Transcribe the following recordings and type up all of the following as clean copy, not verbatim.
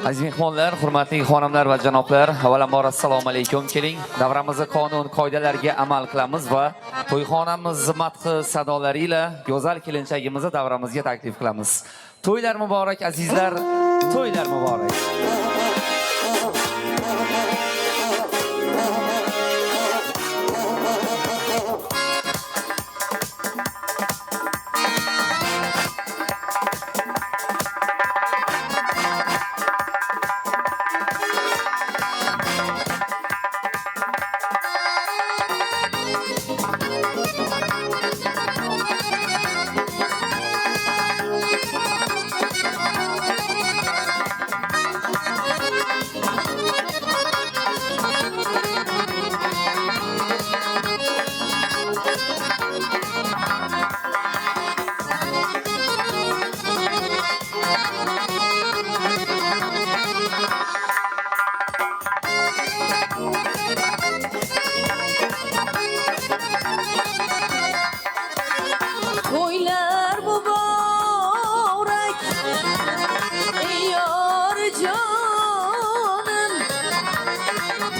Aziz mehmonlar, hurmatli xonimlar va janoblar, avvalambor assalomu alaykum. Keling, davramizda qonun qoidalariga amal qilamiz va to'yxonamiz madhi sadolari ila go'zal kelinchagimizni davramizga taklif qilamiz. To'ylar muborak azizlar, to'ylar muborak. Toylar mübarek yar canım,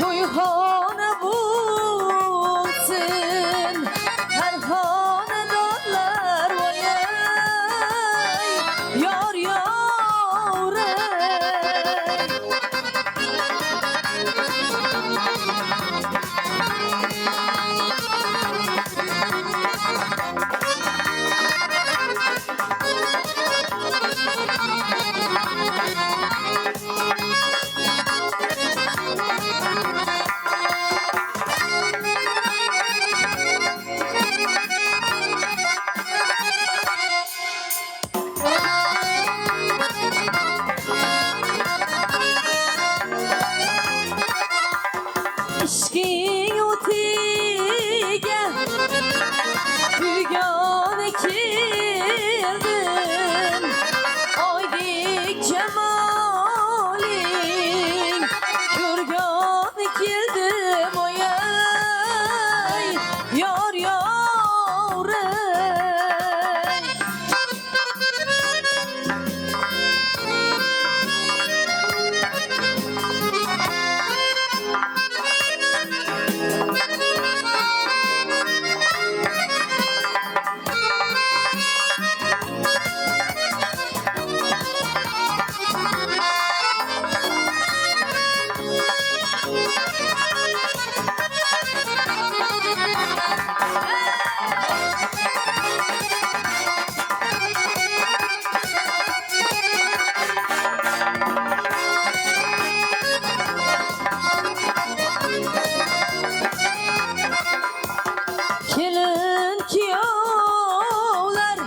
toyxona bulsun her xonadonlar, voy yar yar ey. İşkin utiga kuygan ekildim, oydik cemalin ko'rgan ekildim, oy yar yar ey. Kelin kuyovlar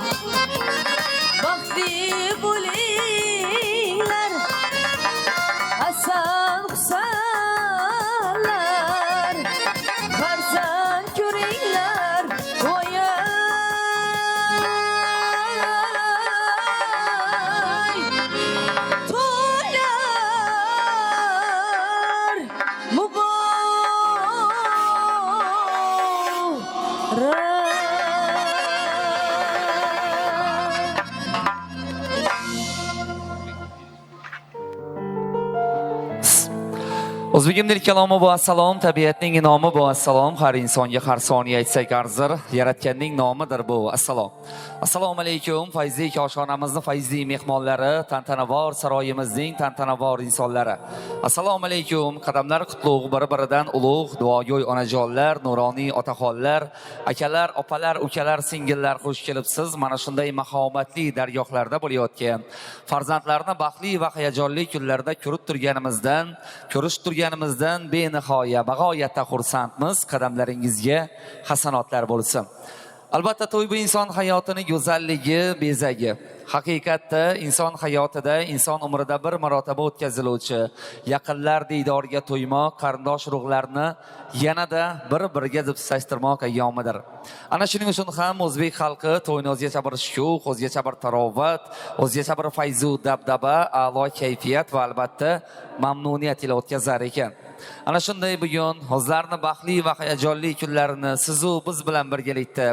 baxtli bo'linglar, Hasan Husanlar farzand ko'ringlar, voy to'ylar muborak. O'zbegim dil kalomi bu assalom, tabiatning inomi bu assalom, har insonga har soniya aytsak arzir, yaratganning nomidir bu assalom. Assalomu alaykum, fayzli koshonamizning fayzli mehmonlari, tantanavor saroyimizning tantanavor insonlari. Assalomu alaykum, qadamlar qutlug', bir-biridan ulug', duogo'y onajonlar, nuroniy otaxonlar, akalar, opalar, ukalar, singillar xush kelibsiz. Mana shunday mahomatli dargohlarda bo'layotgan farzandlarni baxtli va hayajonli kunlarda ko'rib turganimizdan benihoya bag'oyatda xursandmiz. Qadamlaringizga hasanotlar bo'lsin. Albatta to'y bu inson hayotining go'zalligi, bezagi. Haqiqatda inson hayotida, inson umrida bir marotaba o'tkaziluvchi yaqinlar diydoriga to'ymoq, qarindosh urug'larni yanada bir-biriga zipsashtirmoq ayyomidir. Ana shuning uchun ham o'zbek xalqi to'yni o'zgacha bir shuh, o'zgacha bir tarovat, o'zgacha bir fayzu dabdaba, a'lo kayfiyat va albatta mamnuniyat ila o'tkazar ekan. Ana shunday bugun o'zlarini baxtli va hayajonli kunlarini sizu biz bilan birgalikda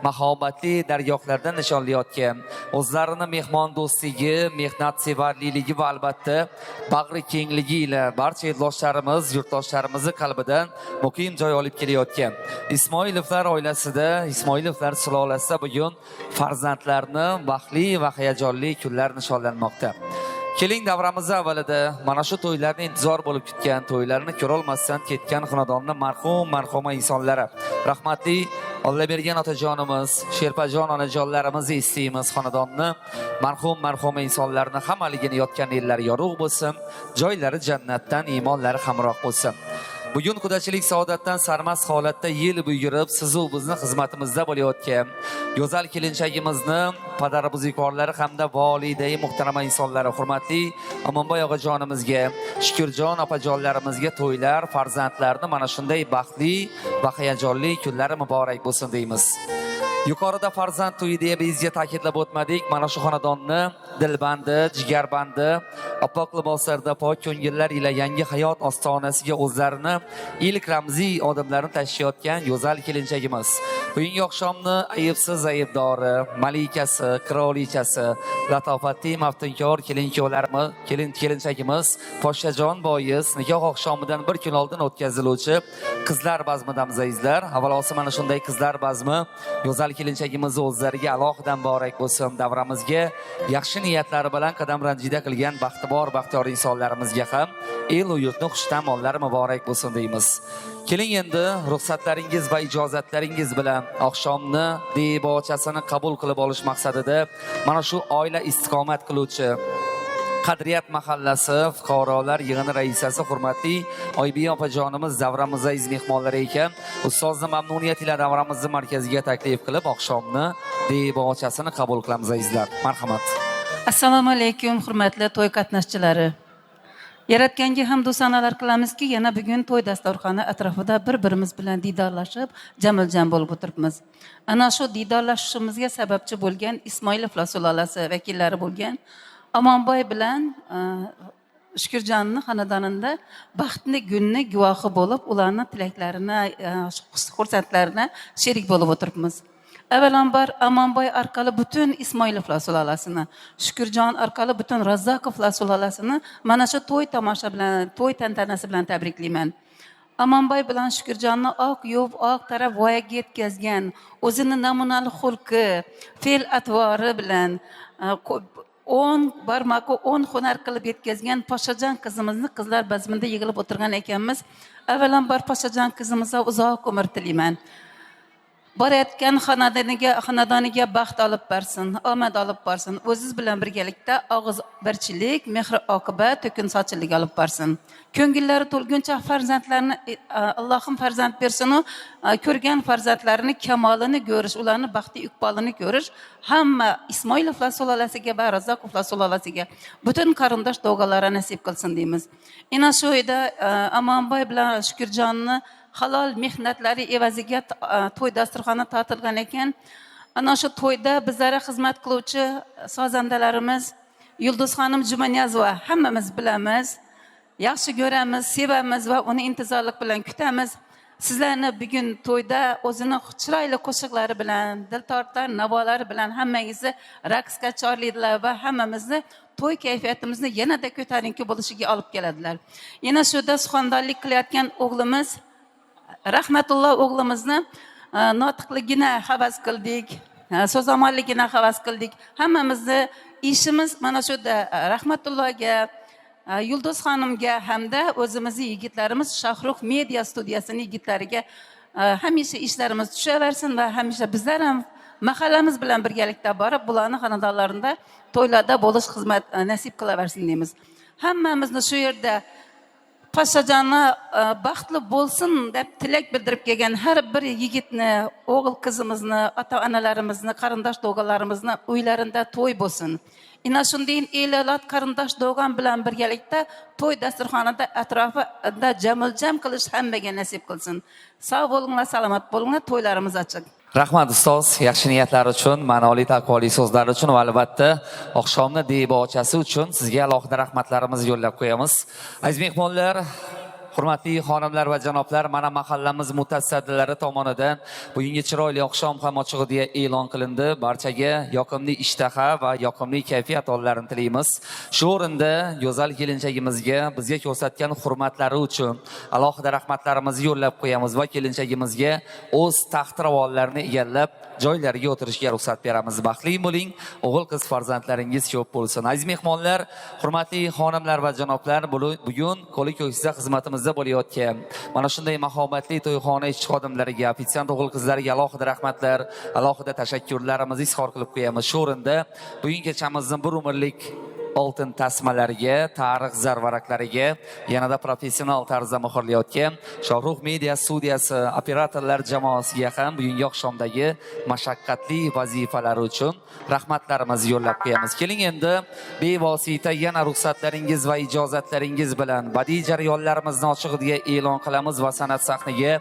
mahobatli dargohlarda nishonlayotgan, o'zlarini mehmon do'stligi, mehnat sevarliligi va albatta bag'ri kengligi ila barcha yurtdoshlarimiz, yurtdoshlarimizni qalbidan muqim joy olib kelayotgan Ismoilovlar oilasida, Ismoilovlar sulolasida bugun farzandlarni baxtli va hayajonli kunlar nishonlanmoqda. Keling, davramiz avvalida mana shu to'ylarni intizor bo'lib kutgan, to'ylarni ko'rolmasdan ketgan xonadonni marhuma insonlari, rahmatli Ollabergan otajonimiz, Sherpajon onajonlarimizni eslaymiz. Xonadonni marhuma insonlarni hammaligini yotgan ellari yorug' bo'lsin, joylari jannatdan, iymonlari hamroh bo'lsin. Bugun qudachilik saodatdan sarmast holatda yil bo'yi yurib, sizu bizni xizmatimizda bo'layotgan go'zal kelinchagimizni padar buzikorlari hamda volidai muhtarama insonlari, hurmatli Omonboy og'ajonimizga, Shukurjon opajonlarimizga to'ylar, farzandlarni mana shunday baxtli va hayajonli kunlari muborak bo'lsin deymiz. Yuqorida farzand to'yi deb bizga ta'kidlab o'tmadik. Mana shu xonadonni dilbandi, jigarbandi, oppoq liboslarda pok ko'ngillar ila yangi hayot ostonasiga o'zlarini ilk ramziy odamlarni tashiyotgan go'zal kelinchagimiz. Bugungi oqshomni ayibsiz aybdori, malikasi, qirolichasi, latofatli maftunkor kelinchagimiz Poshshajon boyiz nikoh oqshomidan bir kun oldin o'tkaziluvchi qizlar bazmidan azizlar. Avvalosi mana shunday qizlar bazmi go'zal kelinchagimizni o'zlariga alohida muborak bo'lsin. Davramizga yaxshi niyatlari bilan qadam ranjida qilgan baxtiyor insonlarimizga ham el u yurtning xushtamollari muborak bo'lsin deymiz. Keling endi ruxsatlaringiz va ijozatlaringiz bilan oqshomni debochasini qabul qilib olish maqsadida mana shu oila istiqomat qiluvchi Qadriyat mahallasi fuqarolar yig'ini raisasi hurmatli Oybiya opajonimiz davramizda mehmonlari ekan, ustozni mamnuniyat ila davramizni markaziga taklif qilib oqshomni debochasini qabul qilamiz azizlar. Marhamat. Assalomu alaykum hurmatli to'y qatnashchilari. Yaratganga hamd va sanolar qilamizki, yana bugun to'y dasturxoni atrofida bir-birimiz bilan diydorlashib, jamil-jam bo'lib o'tiribmiz. Ana shu diydorlashishimizga sababchi bo'lgan Ismoilovlar sulolasi vakillari bo'lgan Omonboy bilan Shukurjonni xonadonida baxtli kunni guvohi bo'lib, ularning tilaklarini, xursandlarini sherik bo'lib o'tiribmiz. Avvalambor Omonboy orqali butun Ismoilovlar sulolasini, Shukurjon orqali butun Razzoqovlar sulolasini mana shu to'y tomosha bilan, to'y tantanasi bilan tabriklayman. Omonboy bilan Shukurjonni oq yub, oq taraf voyaga yetkazgan, o'zini namunali xulqi, fe'l atvori bilan 10 hunar qilib yetkazgan Poshshajon qizimizni qizlar bazmida yig'ilib o'tirgan ekanmiz. Avvalambor Poshshajon qizimizga uzoq umr tilayman. Borayotgan xonadoniga baxt olib bersin, omad olib bersin. O'ziz bilan birgalikda og'iz birchilik, mehr oqibat, to'kin sochillik olib bersin. Ko'ngillari to'lguncha farzandlarni Allohim farzand bersin, ko'rgan farzandlarini kamolini ko'rish, ularni baxtli iqbolini ko'rish hamma Ismoilovlar sulolasiga va Razzoqovlar sulolasiga butun qarindosh do'galarga nasib qilsin deymiz. Ina shu eda Omonboy bilan Shukurjonni halol mehnatlari evaziga to'y dasturxoni tortilgan ekan. Ana shu to'yda bizlarga xizmat qiluvchi sozandalarimiz Yulduzxonim Jumaniyazova hammamiz bilamiz, yaxshi ko'ramiz, sevamiz va uni intizorlik bilan kutamiz. Sizlarni bugun to'yda o'zini chiroyli qo'shiqlari bilan, diltortar navolari bilan hammangizni raqsga chorlaydilar va hammamizni to'y kayfiyatimizni yanada ko'tarinki bo'lishiga olib keladilar. Yana shuda suxandonlik qilayotgan o'g'limiz Rahmatulloh o'g'limizni notiqligini havas qildik, so'zamonligini havas qildik. Hammamizni ishimiz mana shuda Rahmatullohga, Yulduz xonimga hamda o'zimizning yigitlarimiz Shahrux Media studiyasining yigitlariga hamisha ishlarimiz tushaversin va hamisha bizlar ham mahallamiz bilan birgalikda borib, bularning xonadonlarida to'ylarda bo'lish xizmat nasib qilaversin deymiz. Hammamizni shu yerda Poshshajonga baxtli bo'lsin deb tilak bildirib kelgan har bir yigitni, o'g'il qizimizni, ota-onalarimizni, qarindosh do'galarimizni uylarida to'y bo'lsin. Ina shunday el-avlod qarindosh do'gan bilan birgalikda to'y dasturxonida atrofida jamil-jam qilish hammaga nasib qilsin. Sog' bo'linglar, salomat bo'linglar, to'ylarimiz ochiq. Rahmat ustoz, yaxshi niyatlar uchun, ma'noli taqvoli so'zlar uchun va albatta oqshomni debochasi uchun sizga alohida rahmatlarimizni yo'llab qo'yamiz. Aziz mehmonlar, Hurmatli xonimlar va janoblar, mana mahallamiz mutasaddilari tomonidan bugungi chiroyli oqshom ham ochig'i deya e'lon qilindi. Barchaga yoqimli ishtaha va yoqimli kayfiyat onlarini tilaymiz. Shu o'rinda go'zal kelinchagimizga bizga ko'rsatgan hurmatlari uchun alohida rahmatlarimizni yo'llab qo'yamiz va kelinchagimizga o'z taxt-ravollarini egallab joylariga o'tirishga ruxsat beramiz. Baxtli bo'ling, o'g'il qiz farzandlaringiz ko'p bo'lsin. Aziz mehmonlar, hurmatli xonimlar va janoblar, bugun Qo'li-Ko'ksa xizmatimizda bo'layotgan mana shunday mahobatli to'yxona ishchi xodimlariga, ofitsiant o'g'il qizlariga alohida rahmatlar, alohida tashakkurlarimizni izhor qilib qo'yamiz. Shu o'rinda bugungi kechamizni bir umrlik oltin tasmalariga, tarix zarvaraklariga, yanada professional tarzda muhrlayotgan Shohrux Media studiyasi operatorlar jamoasiga ham bugungi oqshomdagi mashaqqatli vazifalari uchun rahmatlarimizni yo'llab qo'yamiz. Keling endi bevosita yana ruxsatlaringiz va ijozatlaringiz bilan badiiy jarayonlarimizni ochig'iga e'lon qilamiz va san'at sahniga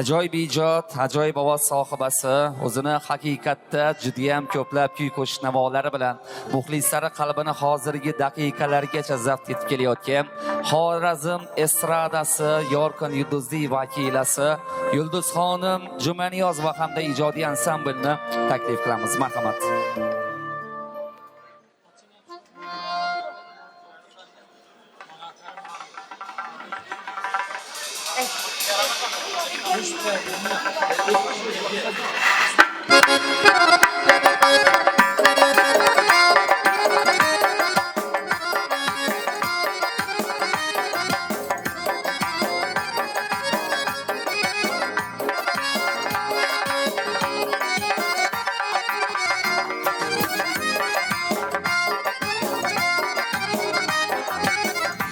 ajoyib ijod, ajoyib ovoz sohibasi, o'zini haqiqatda juda ham ko'plab kuy qo'shiq navolari bilan muxlislari qalbini hozirgi daqiqalargacha zabt etib kelayotgan Xorazm estradasi yorqin yulduzli vakilasi Yulduzxonim Jumaniyoz va hamda ijodiy ansamblni taklif qilamiz. Marhamat.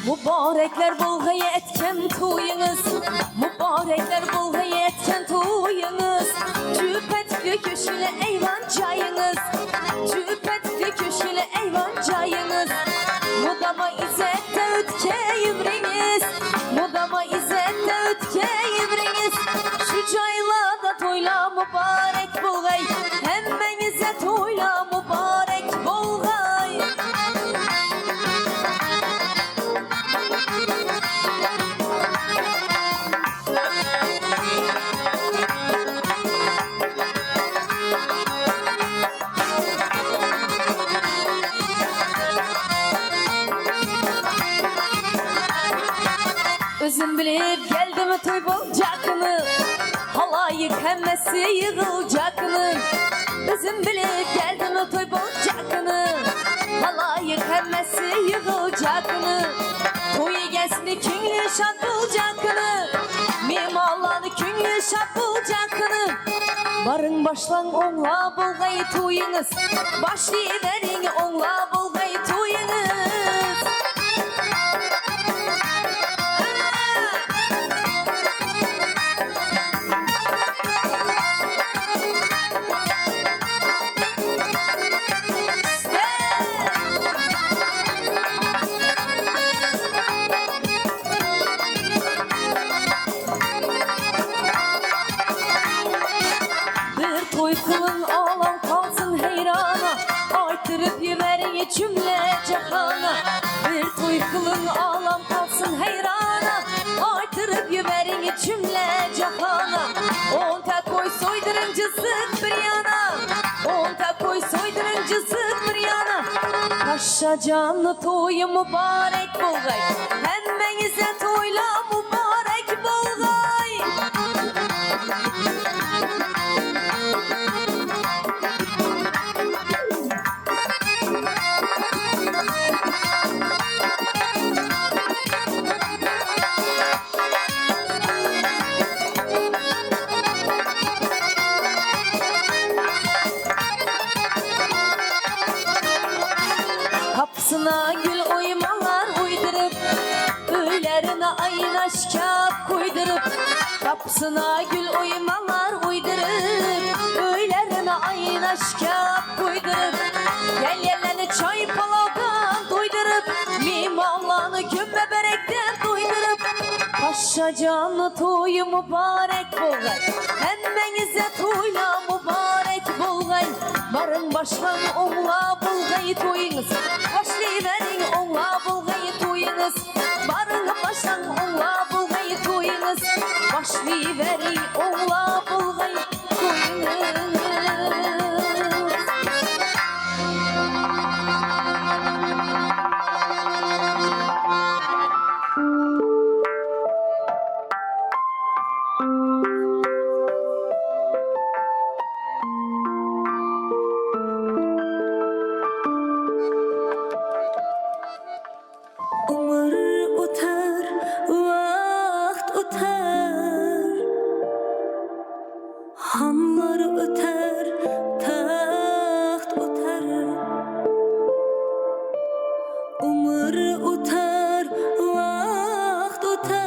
Mübarekler bulgaya etken toyunuz, mübarekler bulgaya etken toyunuz. Cüpetli köşüle eyvan çayınız, cüpetli köşüle eyvan çayınız. Mudama izzette ötke yübreniz, mudama izzette ötke yübreniz. Şu çaylada toyla mübarek bulgay, hemmenize toyla mübarek bulgay. Özüm bilip geldim toy bulacakını, halayık hemmesi yığılacakını. Özüm bilip geldim toy bulacakını, halayık hemmesi yığılacakını. Toyu gelsin künlü şat bulacakını, mimarlanı künlü şat bulacakını. Barın başlan onla bulgayı toyunuz, başlayıverin onla bulgayı toyunuz. Kılın ağlam kalsın heyrana, artırıp yüverin cümle cehana. Bir toy kılın ağlam kalsın heyrana, artırıp yüverin cümle cehana. On ta koy soydurumcısık bir yana, on ta koy soydurumcısık bir yana. Paşa canlı toyu mübarek bulgay, hemmenize toyla mübarek bulgay. Kapısına gül oymalar uydurup, öylerine aynaş kağıt koydurup. Kapısına gül oymalar uydurup, öylerine aynaş kağıt koydurup. Gel yerlerini çay palavdan doydurup, mimallanı gömme berekten doydurup. Paşa canlı toyu mübarek bulgay, hemmenize toyla mübarek bulgay. Varın başlan onla bulgayı toyunuz, başlayıverin onla bulgayı toyunuz. Varın başlan onla bulgayı biveri oğla bulgay koyunuz. Umur o'tar, vaqt o'tar, xonlar o'tar, taxt o'tar. Umur o'tar, vaqt o'tar,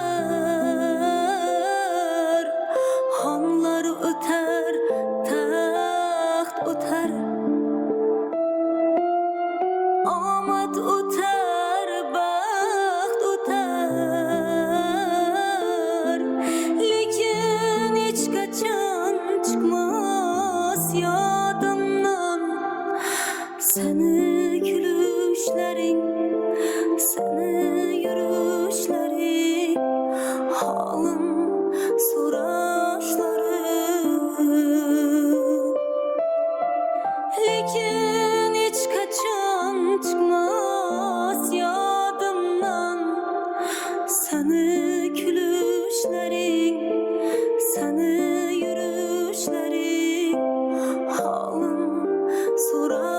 xonlar o'tar, taxt o'tar. Omad o'tar, baxt o'tar, lekin hech qachon chiqmas yodimdan seni kulishlaring, seni yurishlaring, holim so'rashlaring. Lekin hech qachon chiqmas yodimdan seni kulishlaring, seni yurishlaring, holim so'rashlaring.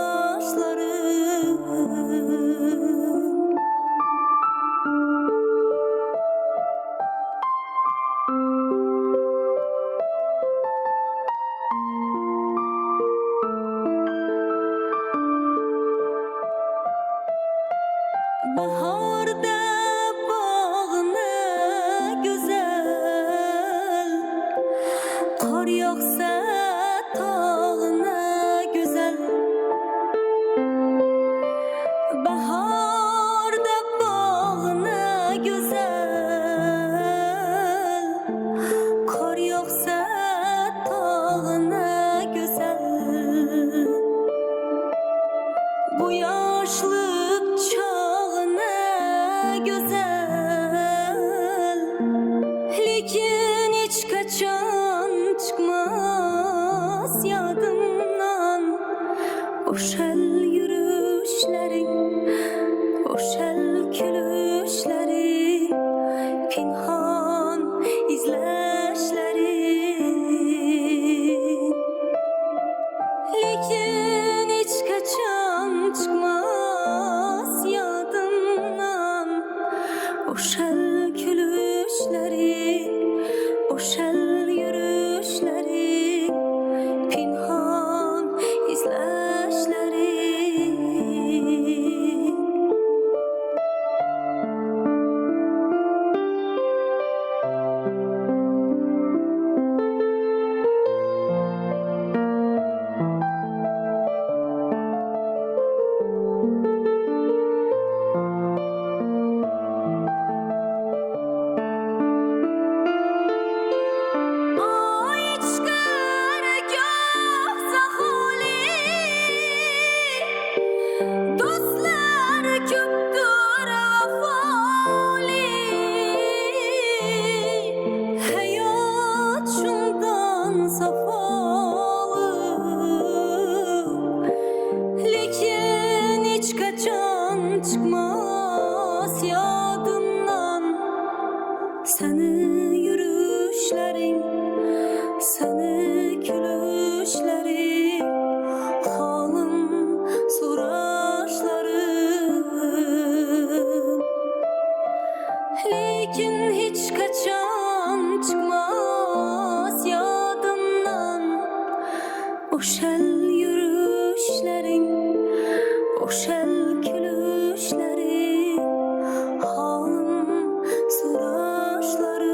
Baharda bağına güzel, qor yog'sa tog'ina güzel. Baharda bağına güzel, qor yog'sa tog'ina güzel. Bu yaşlık çağına güzel, lekin hech qachon chiqmas yodimdan o'shal yurishlaring, o'shal kulishlaring, pinhon izlashlaring. Lekin hech qachon chiqmas yodimdan o'shal kulishlaring, o'shal yurishlaring, pinhon izlashlaring. Oşel yürüyüşlerin, oşel gülüşlerin, halim soraşların.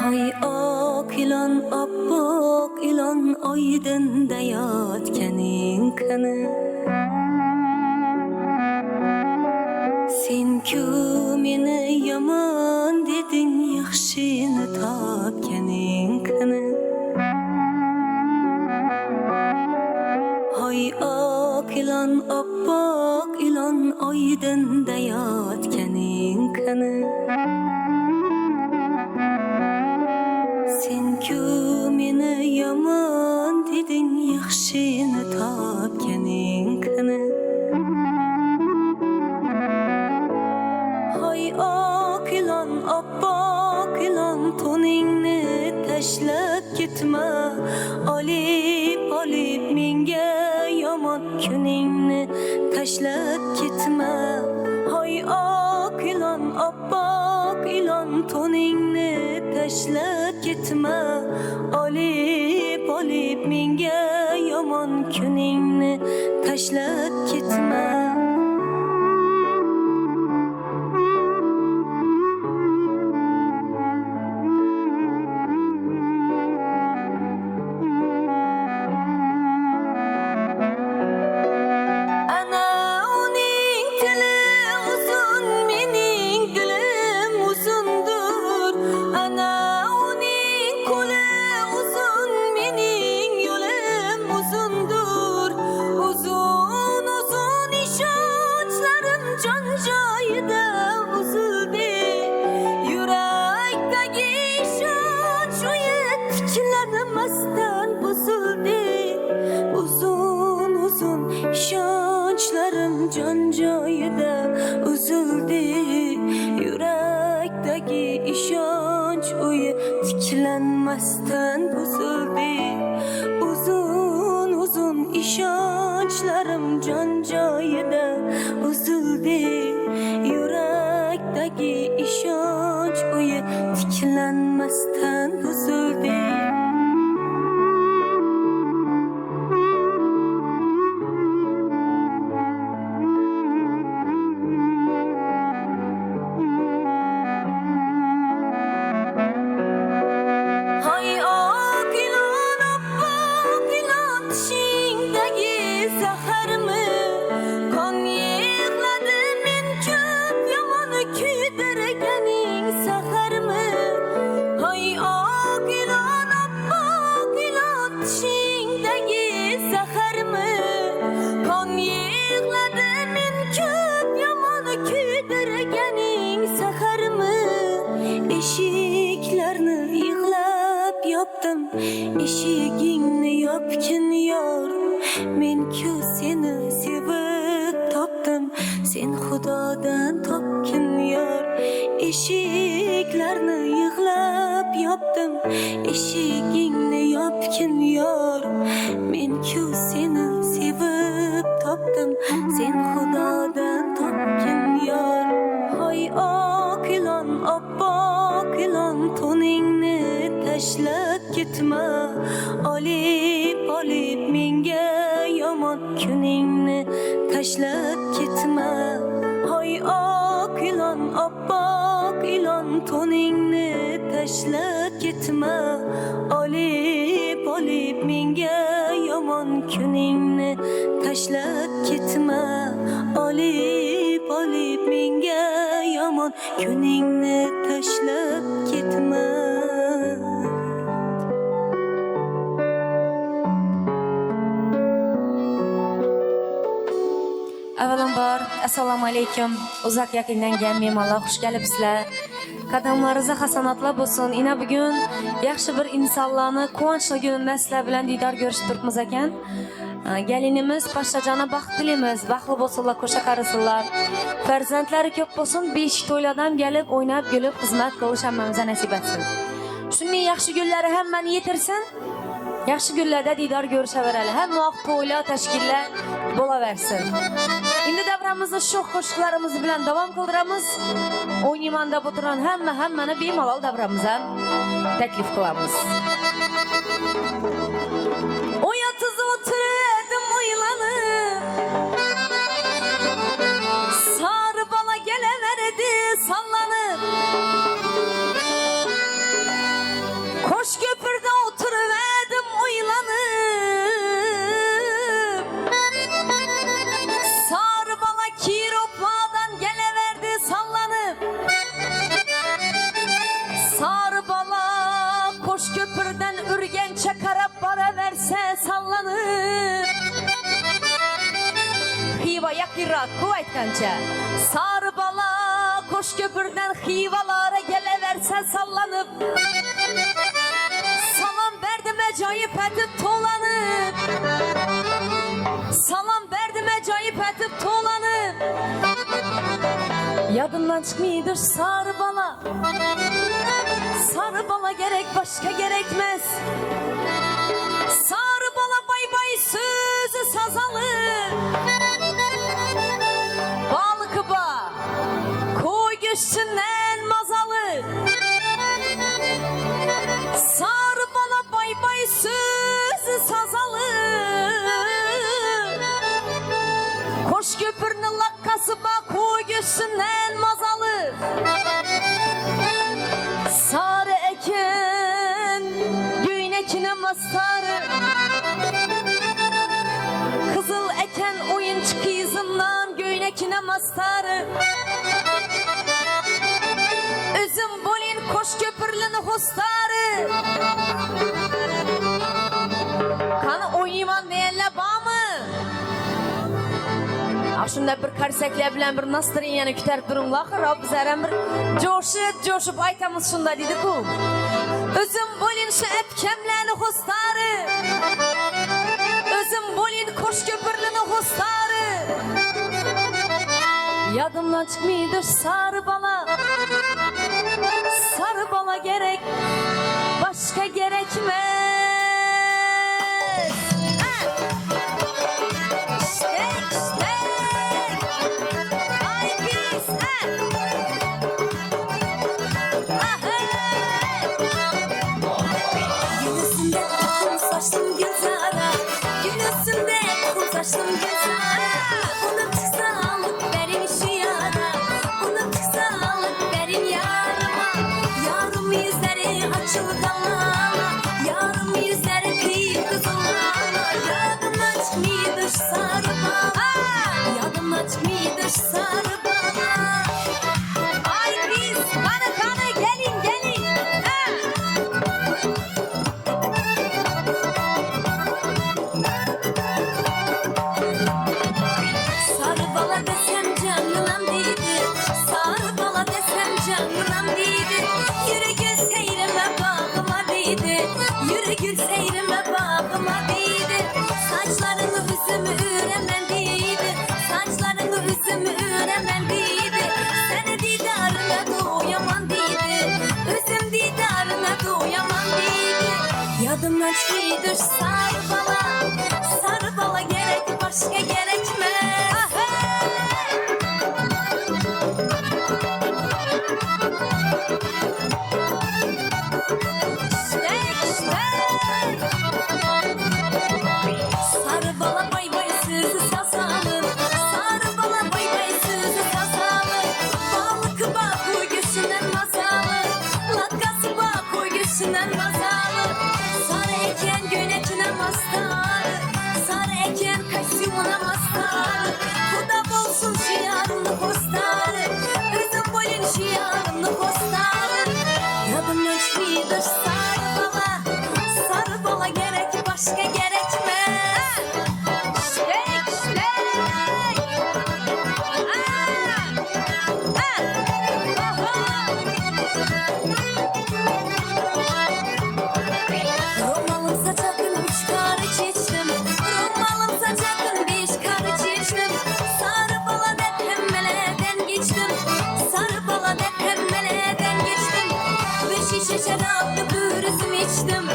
Hay ak ilan, abbak ilan, aydın da yatken Sen ki meni yaman dedin, yaxşını tapkenin kını. Hay ak ilan, appak ilan, aydın da yatkenin kını. Sen ki meni yaman dedin, yaxşını tapkenin kını. Hay ak ilan, appak ilan, toningni tashlab ketma. Olib olib menga yomon kuningni tashlab ketma. Hay ak ilan, appak ilan, toningni tashlab ketma. Olib olib menga yomon kuningni tashlab ketma. Can joyida uzildi, yuraktagi ishonch uyi tiklanmasdan buzildi. Uzun uzun ishonchlarim jon joyida uzildi, yuraktagi ishonch uyi tiklanmasdan buzildi. Eşiklerini yığlap yaptım, eşigingni yopkin yor. Men ki seni sevip tapdım, sen Xudodan topkin yor. Eşiklerini yığlap yaptım, eşigingni yopkin yor. Men ki seni sevip tapdım, sen Xudodan topkin yor. Hay ak ilan, appak ilan, toningni tashlab ketma. Olib olib menga yomon kuningni tashlab ketma. Hay ak ilan, appak ilan, toningni tashlab ketma. Olib olib menga yomon kuningni tashlab ketma. Olib olib menga yomon kuningni tashlab ketma. Avvalambor assalomu alaykum. Uzoq yaqinlangan mehmonlar, xush kelibsizlar. Qadamlaringiz hasanatlar bo'lsin. Ina bugun yaxshi bir insonlarni quvonchli kunida sizlar bilan diydor ko'rishib turibmiz ekan. Gelinimiz Pashshajona baxt tilaymiz. Baxtli bo'lsinlar, qo'sha qarisinlar. Farzandlari ko'p bo'lsin, beshik to'ylardan kelib, o'ynab, gulib, xizmat qilish hammamizga nasib etsin. Shunday yaxshi kunlari hammani yetirsin. Yaxshi kunlarda diydor ko'rishaverali. Hamma vaqt to'ylar, tashkillar bo'laversin. Endi davramizni shu qo'shiqlarimiz bilan davom qildiramiz. O'ynayman deb o'tirgan hammani bemalol davramizdan taklif qilamiz. Oyatız o'tirdim o'ylanib, sarı bala kelaverdi sallanib. Qo'sh ko'pirda o'tirdim o'ylanib, sarı bala kiropadan kelaverdi dolanıp Xiva yakırak bu aytkanca Sarı bala koş köpürden Xivalara geleversen sallanıp Salam verdim acayip etip dolanıp Salam verdim acayip etip dolanıp Yadımdan çıkmıyordur sarı bala Sarı bala gerek başka gerekmez Sarı bala bay bay sözü sazalı Balık ba koy göçünden mazalı Sarı bala bay bay sözü sazalı Koş köpürünün lakkası ba koy göçünden mazalı Sarı eken göynekine mastarı Kızıl eken oyuncu kızından göynekine mastarı Üzüm bolin koş köpürlünü hostarı Kanı oynaman diyenle bağ mı? Aşında bir karsekle bilen bir nastırın yani küterip durumlar Rab bizlerden bir coşup aytamız şunda dedik o Özüm bolin şu epkemlerini hostarı Özüm bolin koş köpürlünü hostarı Yadımdan çıkmıyordur sarı bala Sarı bala gerek başka gerekmez Saçım güzel, ona çıksa alıp verin şu yara Ona çıksa alıp verin yarıma Yarım yüzleri açılı kalana Yarım yüzleri kıyıp kızılana Yadımdan çıkmıyordur sarı bala Yadımdan çıkmıyordur sarı bala Ay biz kanı gelin gelin Sarı bala desem canınam deydi Sarı bala desem canınam deydi Yürü gül seyrime bağıma deydi Yürü gül seyrime bağıma deydi Saçlarını üzümü üremen deydi Saçlarını üzümü üremen deydi Seni didarına doyamam deydi Üzüm didarına doyamam deydi Yadımdan çıkıyordur sarı bala Sarı bala gerek başka gerekmez Sarı bala bay bay sözü sasalı Sarı bala bay bay sözü sasalı Balık bağ koy göğsünden masalı Lakkası bağ koy göğsünden masalı Sarı eken göynekine mastarı Sarı eken kaşımına mastarı Kuda bolsun şu yarını postarı Üzüm bolin şu yarını postarı Yadımdan çıkmıyordur sarı bala Sarı bala gerek başka gerekmez Romalım saçakın üç karı çeştim Romalım saçakın beş karı çeştim Sarı bala depremmeleden geçtim Sarı bala depremmeleden geçtim Bir şişe şaraplı bürüzüm içtim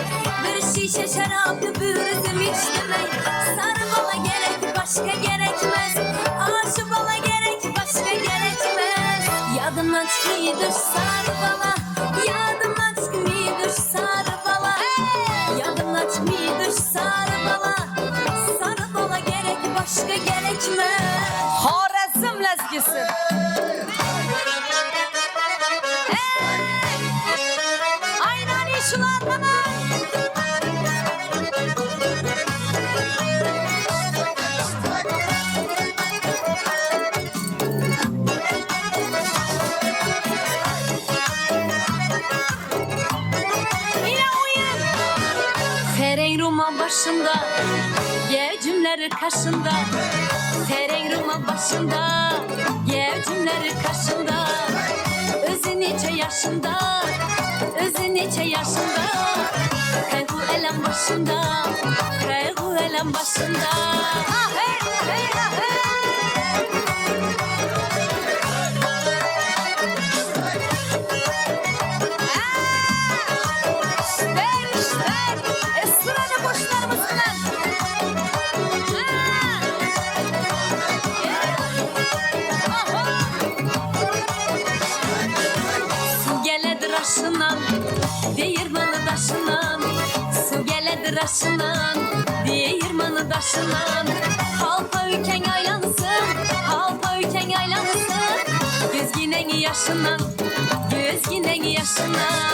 Bir şişe şaraplı bürüzüm içtim ey Sarı bala gerek başka gerekmez Aşı bala gerek başka gerekmez Yadımdan çıkmıyordur sarı bala Yadımdan çıkmıyordur sarı bala Yadımdan çıkmıyordur sarı bala Sarı bala gerek başka gerekmez Xorazm lazgisi Aynan işlardan Ferey roman başında Gevcümleri kaşında, tereng rumal başında, gevcümleri kaşında. Özü neçe yaşında, özü neçe yaşında. Kaygı elem başında, kaygı elem başında. Ah hey, ah hey, ah hey. Raşınan, değirmanı daşınan, su geledir raşınan, değirmanı daşınan. Halka ülken aylansın, halka ülken aylansın. Gözginen yaşınan, gözginen yaşınan.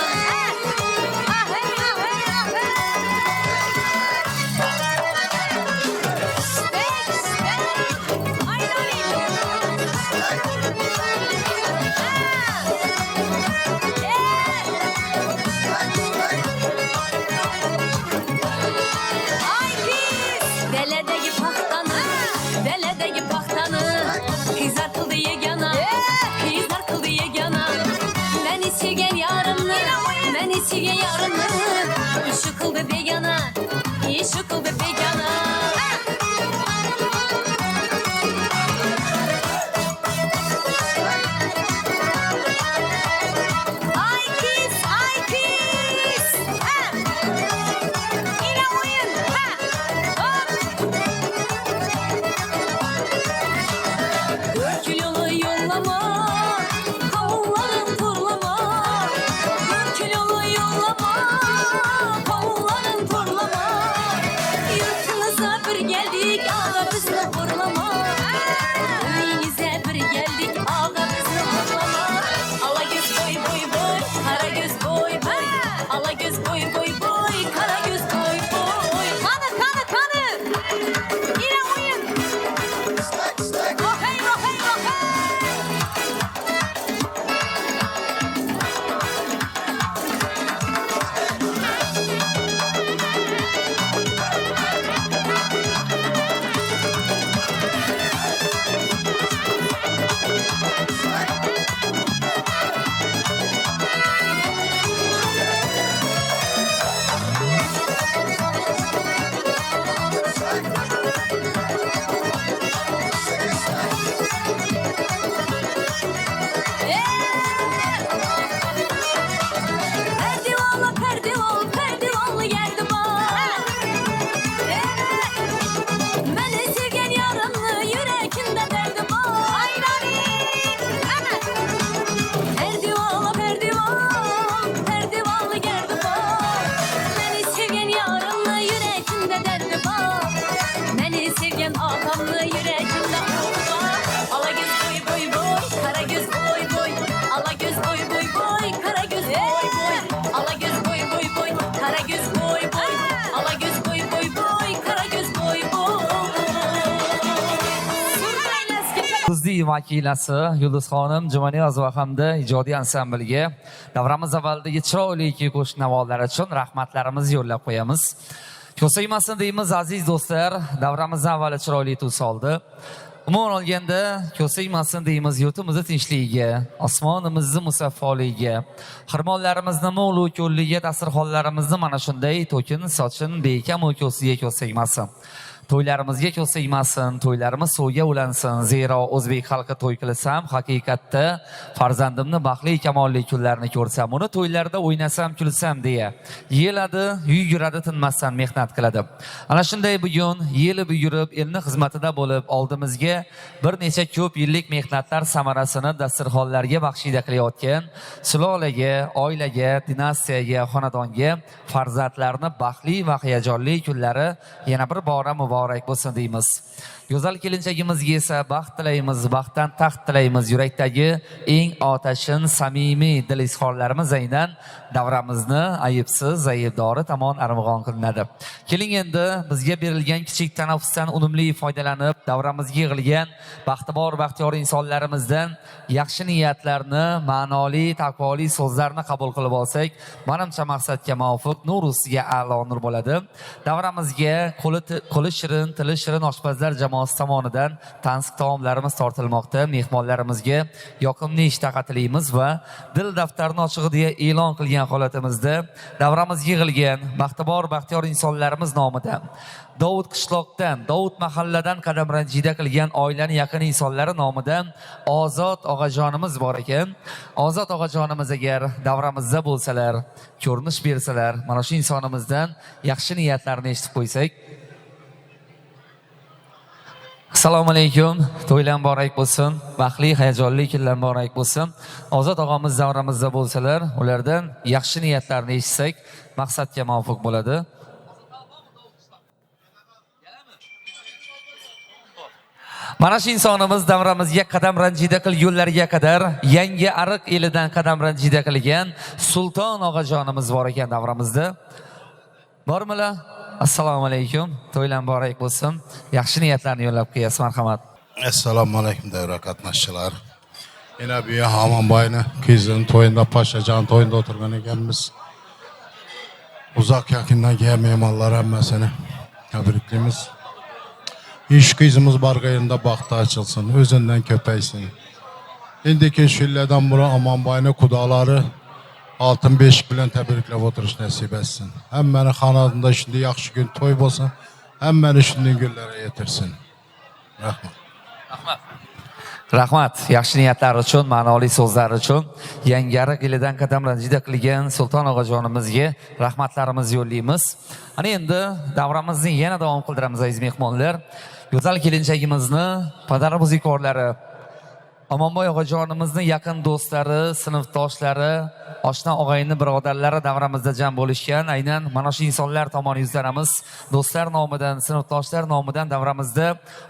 Sevgen yarını, işi kıldı begana, işi kıldı begana. Ay kız, ay kız. Yine oyun. Dört yolu yollama, kavulların turlama. Dört yolu yollama, kavulların turlama. Yurtınıza bir geldik, ağa bizni horlama. Öyünüze bir geldik, ağa bizni horlama. Ala göz boy boy boy, kara göz boy boy. Ala göz boy boy boy, kara göz boy boy. Kanı kanı kanı. Yine oyun. Rohey rohey rohey. Perdivanlı perdivan, perdivanlı geldi bak. Beni sevgen yarımlı yüreğinde derdi bak. Perdivanlı perdivan, perdivanlı geldi bak. Beni sevgen yarımlı yüreğinde derdi bak. Beni sevgen ağamlı yüreğinde bak. Ala göz boy boy boy, kara göz boy boy. Ala göz boy boy boy, kara göz boy boy. Ala göz boy boy boy, kara göz boy boy. Ala göz boy boy boy, kara göz boy boy. Yulduzli vakilasi Yulduzxonim Jumaniyozova hamda ijodiy ansambliga davramiz avvalidagi chiroyli qo'shiq navolari uchun rahmatlarimizni yo'llab qo'yamiz. Ko'saymasin deymiz aziz do'stlar, davramiz avvali chiroyli tus oldi. Umuman olganda ko'saymasin deymiz yurtimizni tinchligiga, osmonimizni musaffoligiga, xirmonlarimizni mo'lu ko'lligiga, dasturxonlarimizni mana shunday to'kin sochin bekam ko'siga ko'saymasin. To'ylarimizga ko'saymasin, to'ylarimiz suvga ulansin. Zero o'zbek xalqi to'y qilsam, haqiqatda farzandimni baxtli kamolli kunlarini ko'rsam, uni to'ylarda o'ynasam, kulsam deya yeladi, yuguradi, tinmasdan mehnat qiladi. Ana shunday bugun yelib yurib, elni xizmatida bo'lib, oldimizga bir necha ko'p yillik mehnatlar samarasini dasturxonlarga baxshida qilayotgan sulolaga, oilaga, dinastiyaga, xonadonga farzandlarni baxtli va hayajonli kunlari yana bir bora muborak bo'lsin deymiz. Go'zal kelinchagimizga esa baxt tilaymiz, baxtdan taxt tilaymiz. Yurakdagi eng otashin, samimiy dil izhorlarimiz aynan davramizni ayibsiz, aybdori tomon armag'on qilinadi. Keling endi bizga berilgan kichik tanaffusdan unumli foydalanib, davramizga yig'ilgan baxtibor, baxtiyor insonlarimizdan yaxshi niyatlarni, ma'noli, taqvoli so'zlarni qabul qilib olsak, menimcha maqsadga muvofiq nur ustiga a'lo nur bo'ladi. Davramizga qo'li shirin, tili shirin oshpazlar jamoasi tomonidan tansiq taomlarimiz tortilmoqda. Mehmonlarimizga yoqimli ishtaha tilaymiz va dil daftarini ochig'i deya e'lon qilgan holatimizda davramizga yig'ilgan baxtibor baxtiyor insonlarimiz nomidan Dovud qishloqdan, Dovud mahalladan qadam ranjida qilgan oilani yaqin insonlari nomidan Ozod og'ajonimiz bor ekan. Ozod og'ajonimiz agar davramizda bo'lsalar, ko'rinish bersalar, mana shu insonimizdan yaxshi niyatlarni eshitib qo'ysak. Assalomu alaykum. To'ylar muborak bo'lsin. Baxtli, hayajonli kunlar muborak bo'lsin. Ozod og'amiz davramizda bo'lsalar, ulardan yaxshi niyatlarni eshitsak, maqsadga muvofiq bo'ladi. Mana shu insonimiz davramizga qadam ranjida qilgunlarga qadar yangi ariq elidan qadam ranjida qilgan Sulton og'ajonimiz bor ekan davramizda. Bormilar? Assalomu alaykum. To'ylar muborak bo'lsin. Yaxshi niyatlarni yo'llab qo'yasiz, marhamat. Assalomu alaykum davra qatnashchilar. Yana bu Hamonboyni qizning to'yida, Pashajon to'yida o'tirgan ekanmiz. Uzoq yaqindan kelgan mehmonlar hammasini tabriklaymiz. İş qizimiz barğayında baxtı açılsın, özündən köpəysin. İndiki şillədən bura Amanbayını qudaları altın beşik bilən təbrikləb oturuş nəsib etsin. Həm məni xanadında şimdi yaxşı gün toy bolsun, həm məni şimdi günlərə yetirsin. Rahmat. Rahmat. Yaxshi niyatlar uchun, ma'noli so'zlar uchun yangi ariq elidan qadam ranjida qilgan Sulton og'ajonimizga rahmatlarimizni yo'llaymiz. Ana endi davramizni yana davom qildiramiz aziz mehmonlar. Go'zal kelinchagimizni, padari buzikorlari, Omonboy og'ajonimizni yaqin do'stlari, sinfdoshlari, oshna og'ayni birodarlari davramizda jam bo'lishgan. Aynan mana shu insonlar tomonidan yuzlanamiz. Do'stlar nomidan, sinfdoshlar nomidan davramizda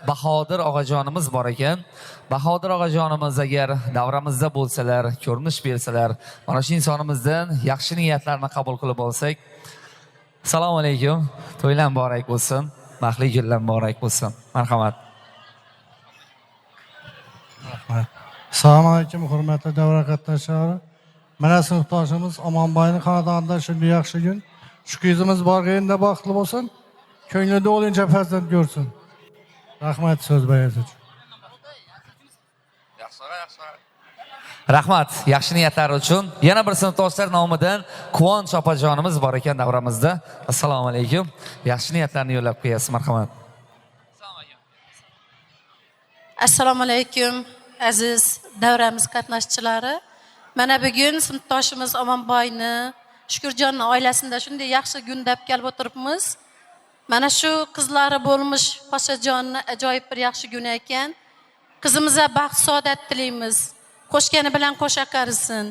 Bahodir og'ajonimiz bor ekan. Bahodir og'ajonimiz agar davramizda bo'lsalar, ko'rinish bersalar, mana shu insonimizdan yaxshi niyatlarni qabul qilib olsak. Assalomu alaykum. To'ylar muborak bo'lsin. Baxtli kunlar muborak bo'lsin. Marhamat. Assalomu alaykum, hurmatli davra qatnashchilari. Mana sinfdoshimiz Omonboyning xonadonida shunday yaxshi kun. Shu qizimiz borganda baxtli bo'lsin, ko'nglida o'lincha farzand ko'rsin. Rahmat so'z berasiz uchun. Rahmat, yaxshi niyatlari uchun. Yana bir sinfdoshlar nomidan Quvonch opajonimiz bor ekan davramizda. Assalomu alaykum. Yaxshi niyatlarni yo'llab qo'yasiz, marhamat. Assalomu alaykum aziz davramiz qatnashchilari. Mana bugun sinfdoshimiz Omonboyni, Shukurjonning oilasida shunday yaxshi kun deb kelib o'tiribmiz. Mana shu qizlari bo'lmish Pashajonning ajoyib bir yaxshi kuni ekan. Qizimizga baxt saodat tilaymiz. Qo'shgani bilan qo'sha qarisin.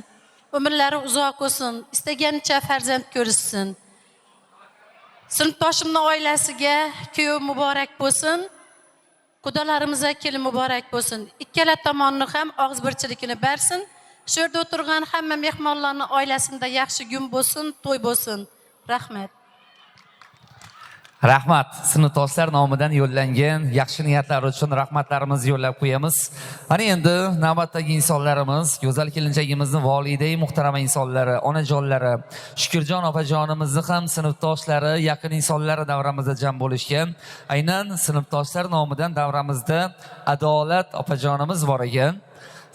Umrlari uzoq bo'lsin, istaganicha farzand ko'rishsin. Sinfdoshimning oilasiga kuyov muborak bo'lsin. Qudalarimizga kelin muborak bo'lsin. Ikkala tomonni ham og'iz birchiligini bersin. Shu yerda o'tirgan hamma mehmonlarning oilasida yaxshi kun bo'lsin, to'y bo'lsin. Rahmat. Rahmat. Sinfdoshlar nomidan yo'llangan yaxshi niyatlar uchun rahmatlarimizni yo'llab qo'yamiz. Ana endi navbatdagi insonlarimiz, go'zal kelinchagimizning volidai muhtarama insonlari, onajonlari, Shukurjon opajonimizni ham sinfdoshlari, yaqin insonlari davramizda jam bo'lishgan. Aynan sinfdoshlar nomidan davramizda Adolat opajonimiz bor ekan.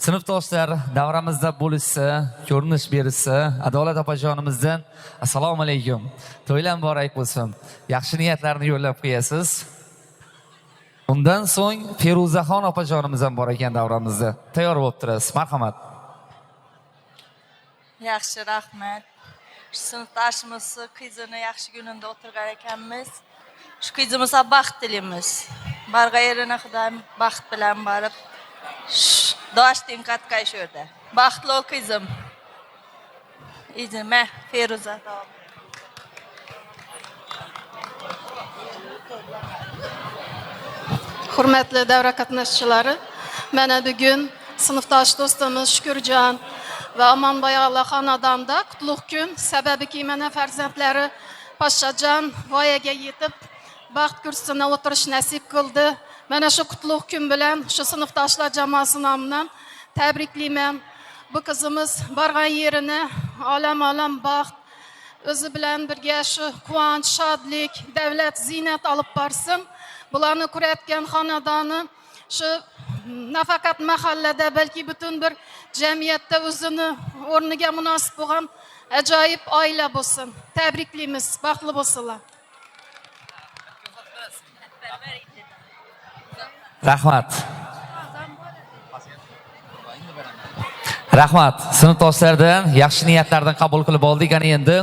Sinfdoshlar davramizda bo'lishsa, ko'rinish berishsa, Adolat opajonimizdan assalomu alaykum. To'ylar muborak bo'lsin. Yaxshi niyatlarni yo'llab qo'yasiz. Undan so'ng Feruzaxon opajonimiz ham bor ekan davramizda. Tayyor bo'lib turasiz. Marhamat. Yaxshi, rahmat. Sinfdoshimiz qizini yaxshi kunida o'tirgan ekanmiz. Shu qizimizga baxt tilaymiz. Barg'a yerina Xudoyim baxt bilan borib doshting qatqay shu yerda. Baxtli ol qizim. Izma Feruza davom. Hurmatli davra qatnashchilari, mana bugun sinfdosh do'stimiz Shukurjon va Omonboy og'la xonadonida qutlug' kun sababiki mana farzandlari Pashajon voyaga yetib baxt kursisida o'tirish nasib qildi. Mana shu qutlug' kun bilan shu sinfdoshlar jamoasi nomidan tabriklayman. Bu qizimiz borgan yerini olam baxt o'zi bilan birga shu quvonch, shodlik, davlat, ziynat olib borsin. bularni kuratgan xonadoni shu nafaqat mahallada balki butun bir jamiyatda o'zini o'rniga munosib bo'lgan ajoyib oila bo'lsin. Tabriklaymiz, baxtli bo'lsinlar. Rahmat. Rahmat. Sinfdoshlardan yaxshi niyatlardan qabul qilib oldik. Ana endi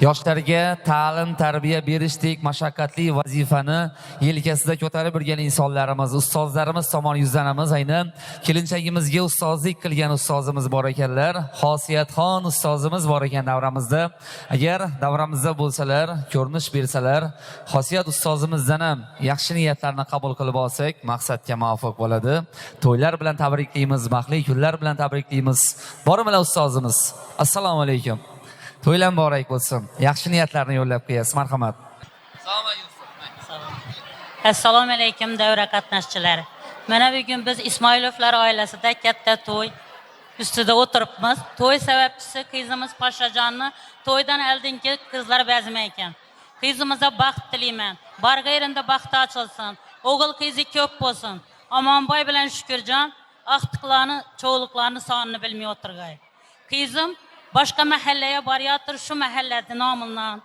yoshlarga ta'lim, tarbiya berishdek mashaqqatli vazifani yelkasida ko'tarib yurgan insonlarimiz, ustozlarimiz tomon yuzlanamiz. Aynan kelinchagimizga ustozlik qilgan ustozimiz bor ekanlar. Xosiyatxon ustozimiz bor ekan davramizda. Agar davramizda bo'lsalar, ko'rinish bersalar, Xosiyat ustozimizdan ham yaxshi niyatlarni qabul qilib olsak, maqsadga muvofiq bo'ladi. To'ylar bilan tabriklaymiz, baxtli kunlar bilan tabriklaymiz. Bormilar ustozimiz. Assalomu alaykum. To'ylar muborak bo'lsin. Yaxshi niyatlarni yo'llab qo'yasiz. Marhamat. Assalomu alaykum davra qatnashchilari. Mana bugun biz Ismoilovlar oilasida katta to'y ustida o'tiribmiz. To'y sababchisi qizimiz Pashajonni to'ydan oldingi qizlar bazma ekan. Qizimizga baxt tilayman. Barga yerida baxti ochilsin. O'g'il qizi ko'p bo'lsin. Omonboy bilan Shukurjon aqtiqlarni, cho'g'liqlarni sonini bilmay o'tirgay. Qizim boshqa mahallaga borayotir, shu mahallada nomidan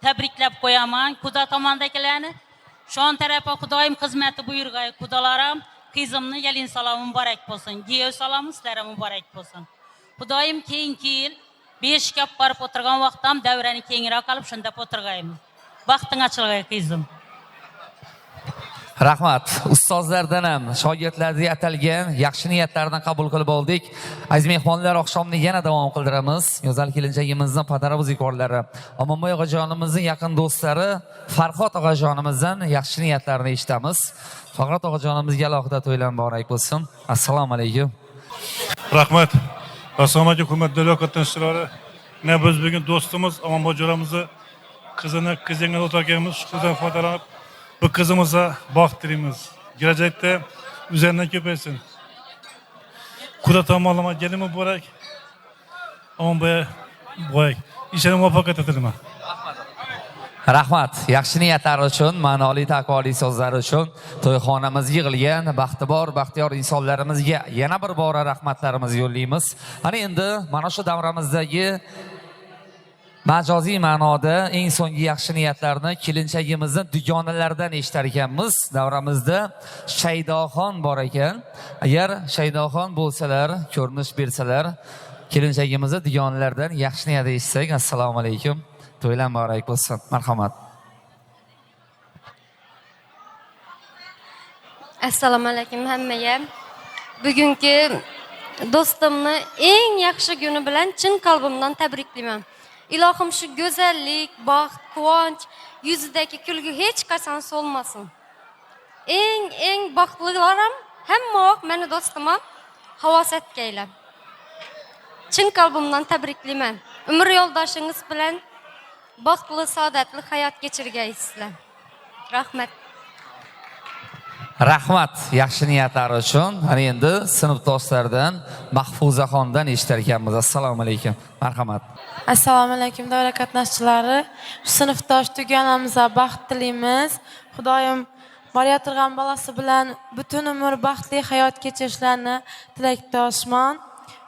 tabriklab qo'yaman. Xudo tomondagilarni shon tarafa Xudoyim xizmati buyurgay. Xudolarim qizimni yalin salom muborak bo'lsin. Giyev salom sizlarga muborak bo'lsin. Xudoyim keyingi yil 5 kap borib o'tirgan vaqtam davrani kengroq olib shunda o'tirgaymiz. Baxting ochilgay qizim. Rahmat. Ustozlardan ham shogirdlarga atalgan yaxshi niyatlarni qabul qilib oldik. Aziz mehmonlar, oqshomni yana davom qildiramiz. Go'zal kelinchagimizning padara buzikorlari, Omonboy og'ajonimizning yaqin do'stlari Farhod og'ajonimizdan yaxshi niyatlarni eshitamiz. Farhod og'ajonimizga alohida to'ylar muborak bo'lsin. Assalomu alaykum. Rahmat. Assalomu alaykum hurmatli qatnashchilari. Ne biz bugun do'stimiz Omonboy jo'ramizni qizini qizinga o'tirganmiz. Shu qizdan foydalanib bu kızımıza baxt tilaymiz. Gelecekte üzerinden köpeysin. Kuda tamamlama gelin mübarek. Aman boyak. İşlerini muvaffaqiyat etilme. Rahmat. Yaxshi niyatlar uchun, ma'noli taqvoli so'zlar uchun to'yxonamizga yig'ilgan baxtibor, baxtiyor insonlarimizga yana bir bora rahmatlarimizni yo'llaymiz. Ana endi mana shu davramizdagi majoziy ma'noda eng so'nggi yaxshi niyatlarni kelinchagimizni dugonalaridan eshitar ekanmiz. Davramizda Shaydoxon bor ekan. Agar Shaydoxon bo'lsalar, ko'rinish bersalar, kelinchagimizni dugonalaridan yaxshi niyat eshitsak, assalomu alaykum. To'ylar muborak bo'lsin. Marhamat. Assalomu alaykum hammaga. Bugungi do'stimni eng yaxshi kuni bilan chin qalbimdan tabriklayman. Ilohim shu go'zallik, baxt, quvonch yuzidagi kulgi hech qachon so'lmasin. Eng baxtlilarim hamma meni do'stimam havosatgaylar. Chin qalbimdan tabriklayman. Umr yo'ldoshingiz bilan baxtli, saodatli hayot kechirgaysizlar. Rahmat. Rahmat yaxshi niyatlar uchun. Ana endi sinfdoshlardan Mahfuzaxondan eshitar ekanmiz. Assalomu alaykum. Marhamat. Assalomu alaykum davra qatnashchilari. Sinfdosh dugonamizga baxt tilaymiz. Xudoyim borayotirgan balasi bilan butun umr baxtli hayot kechirishlarini tilakdoshman.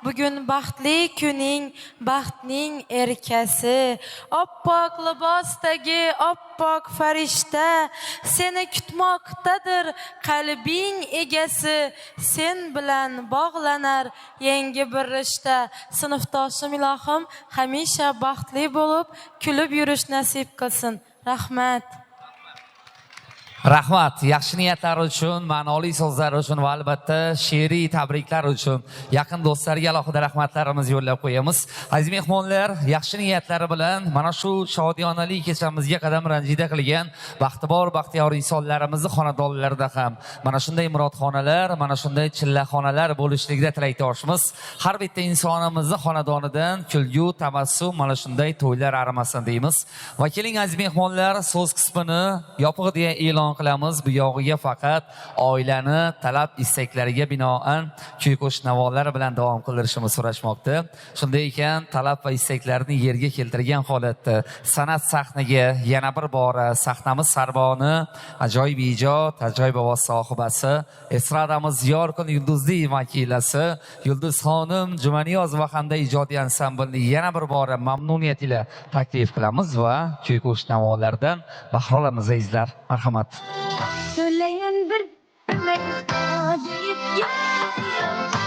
Bugun baxtli kuning, baxtning erkasi, oppoq libosdagi oppoq farishta, seni kutmoqdadir qalbing egasi, sen bilan bog'lanar yangi bir rishta. Sinfdoshim ilohim hamisha baxtli bo'lib, kulib yurish nasib qilsin. Rahmat. Rahmat. Yaxshi niyatlar uchun, ma'noli so'zlar uchun va albatta she'riy tabriklar uchun yaqin do'stlarga alohida rahmatlarimizni yo'llab qo'yamiz. Aziz mehmonlar, yaxshi niyatlari bilan mana shu shodiyonali kechamizga qadam ranjida qilgan baxtibor, baxtiyor insonlarimizni xonadonlarida ham mana shunday murodxonalar, mana shunday chillaxonalar bo'lishligida tilakdoshmiz. Har bitta insonimizni xonadonidan kulgu, tabassum mana shunday to'ylar arimasin deymiz. Va keling aziz mehmonlar, so'z qismini yopiq deya e'lon qilamiz. Bu yog'iga faqat oilani talab istaklariga binoan kuy-qo'shiq navolar bilan davom qildirishimiz so'rashmoqda. Shunday ekan, talab va istaklarni yerga keltirgan holatda san'at sahnaga yana bir bora sahnamiz sarboni, ajoyib ijod, ajoyib ovoz sohibasi, estradamiz yorqin yulduzli vakilasi Yulduz xonim Jumaniyozova hamda ijodiy ansamblni yana bir bora mamnuniyat ila taklif qilamiz va kuy-qo'shiq navolardan bahra olamiz azizlar. Marhamat. Söyleyen bir acıyıp söyleyen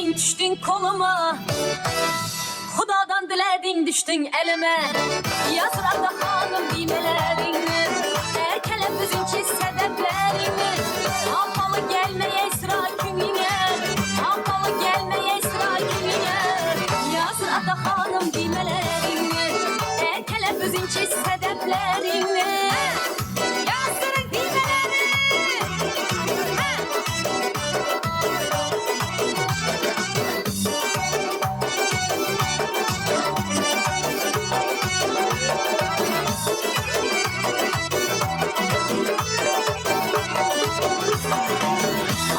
diledin düştün koluma Xudadan diledin düştün elime Yazırada hanım dimelerini Erkələbüzün ki sədəblərini Hapalı gəlməyə isra gününə Hapalı gəlməyə isra gününə Yazırada hanım dimelerini Erkələbüzün ki sədəblərini Yazırın dimelerini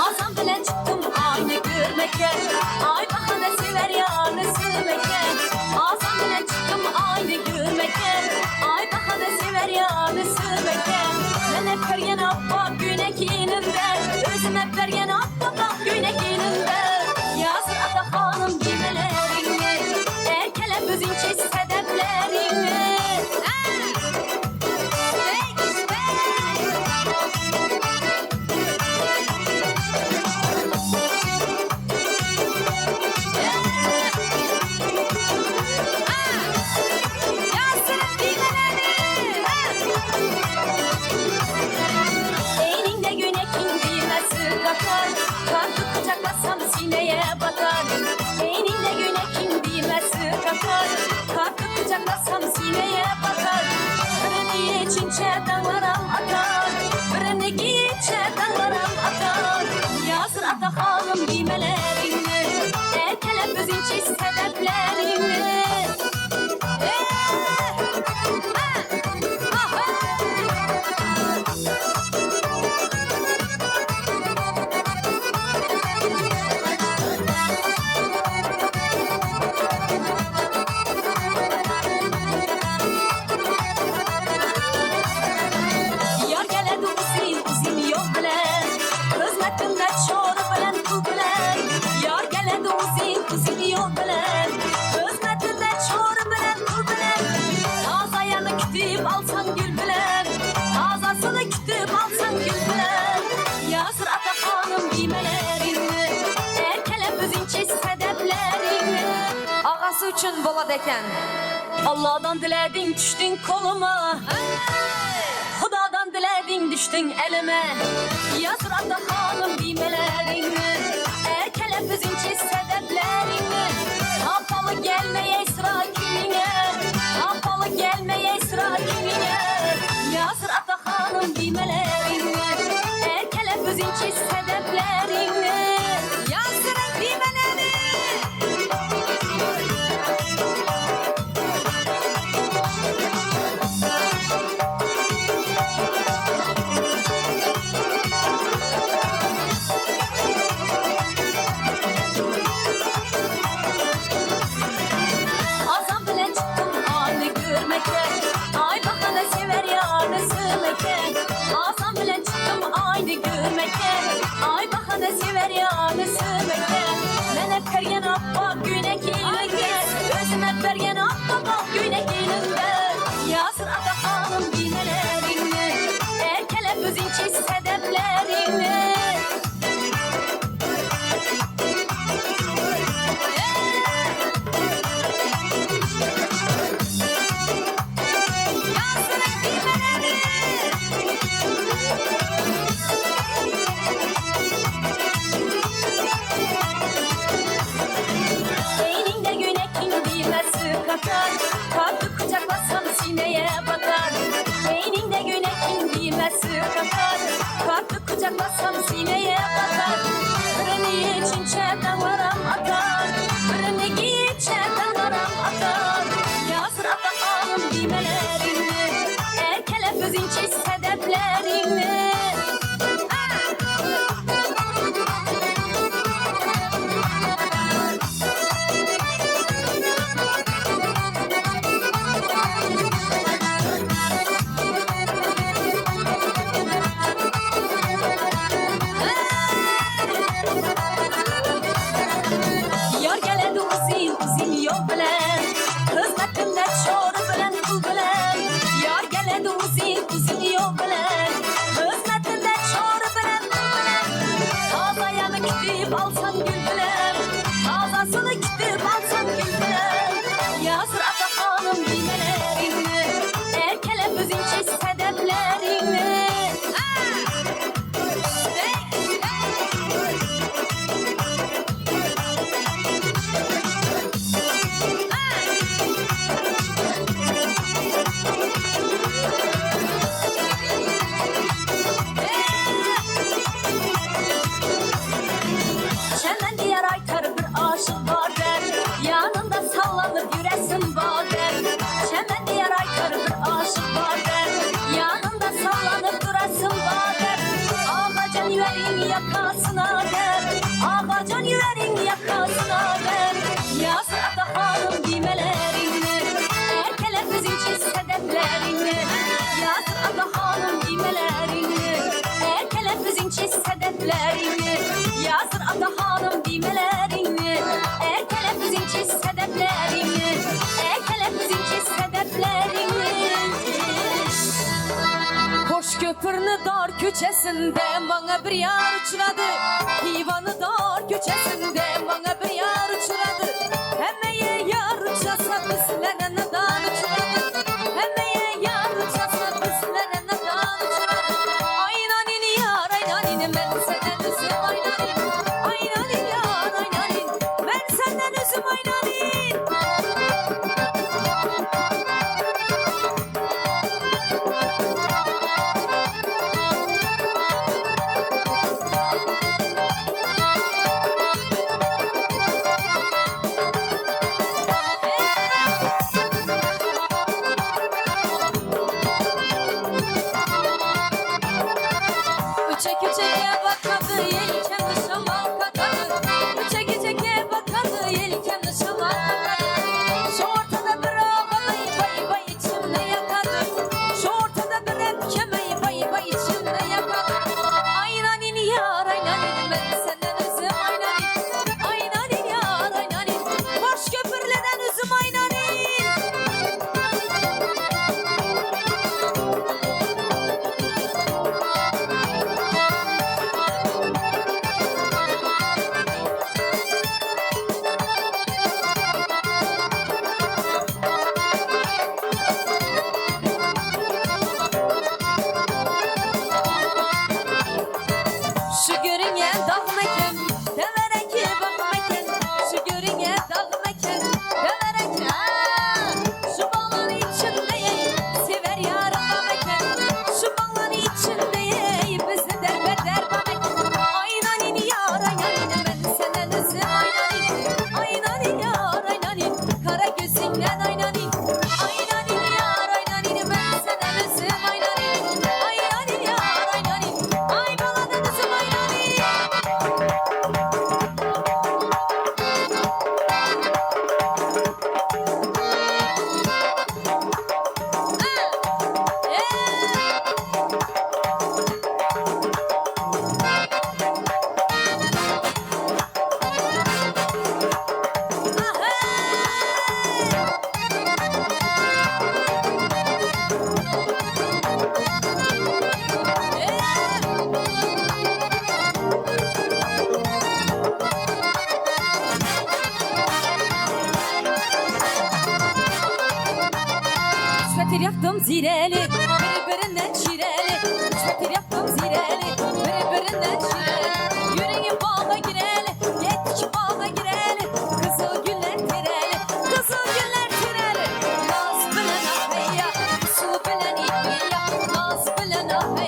Azam bilen çıktım aynı görmeke Ay bahane sever yanı sürmeke Azam bilen çıktım aynı görmeke Ay bahane sever yanı sürmeke Ben hep vergen abba günek ininde Özüm hep vergen abba bak günek ininde Yazır ada hanım dimelerini Erkələbüzün ki sədəblərini Eyninde günekin düğmesi katar Kartı kucaklasam sineye batar Eyninde günekin düğmesi katar Kartı kucaklasam sineye batar Birini içince dağlarım atar Birini giyince dağlarım atar Yazır ata hanım düğmelerini Erkələbüzün ki sədəblərini Yar gəledi uzun yol bilen Hizmetinde çoğru bilen kul bilen Yar gəledi uzun yol bilen Hizmetinde çoğru bilen kul bilen Tazayanı kütüp alsan gül bilen Tazasını kütüp alsan gül bilen Yazır ata hanım dimelerini Erkələbüzün ki sədəblərini Ağası üçün bolad eken Allah'dan diledin düştün koluma Xudadan diledin düştün elime Yazır ata hanım dimelerini Erkələbüzün ki sədəblərini Hapalı gəlməyə isra gününə Hapalı gəlməyə isra gününə Yazır ata hanım dimelerini Erkələbüzün ki sədəblərini Yazırın dimelerini Azam bilen çıktım aynı görmeke Ay bahane sever yanı sürmeke Azam bilen çıktım aynı görmeke Ay bahane sever yanı sürmeke Ben hep vergen abba günek ininde Özüm hep vergen abba bak günek ininde Yazır ada hanım dimelerini Erkələbüzün ki sədəblərini Eyninde günekin düğmesi katar Kartı kucaklasam sineye batar Eyninde günekin düğmesi katar Kartı kucaklasam sineye batar Birini içince dağlarım atar Birini giyince dağlarım atar Yazır ata hanım dimelerini Erkələbüzün ki sədəblərini Yar gəledi uzun yol bilen Hizmetinde çoğru bilen kul bilen Yar gəledi uzun yol Köpürlü dar köçesinde bana bir yar uçradı. Divanı dar köçesinde bana bir yar uçradı. Hemeye yar uçrasa bizlere neden uçradı? Hemeye yar uçrasa bizlere neden uçradı? Aynanin yar aynanin ben senden üzüm aynanin. Aynanin yar aynanin ben senden üzüm aynanin. Üçe küçeye bakadı yelken şamal kadadı. Üçe küçeye bakadı yelken şamal kadadı. Şu ortada bir ağabey bay bay içimde yakadı. Şu ortada bir öpkemeyi bay bay içimde yakadı. Aynanin yar aynanin ben senden üzüm aynanin. Aynanin yar aynanin boş köpürleden üzüm aynanin. Şu görünge dağmeken, deverek bakmeken. Şu görünge dağmeken, deverek şu balon içindeyim, sever yaram meken. Şu balon içindeyim, bizi derbeder meken. Aynanin yar aynanin ben senden üzüm aynanin. Aynanin yar aynanin kara gözünden aynanin. Aynanin yar aynanin ben senden üzüm aynanin. Aynanin yar aynanin ay baladan üzüm aynanin. Çöpür yaptım zireli, birbirinden çireli. Çöpür yaptım zireli, birbirinden çireli. Yüreğim bağa gireli, yetki bağa gireli. Kızıl güller tireli, kızıl güller tireli. Naz bilen ahya, su bilen ihya, naz bilen ahya.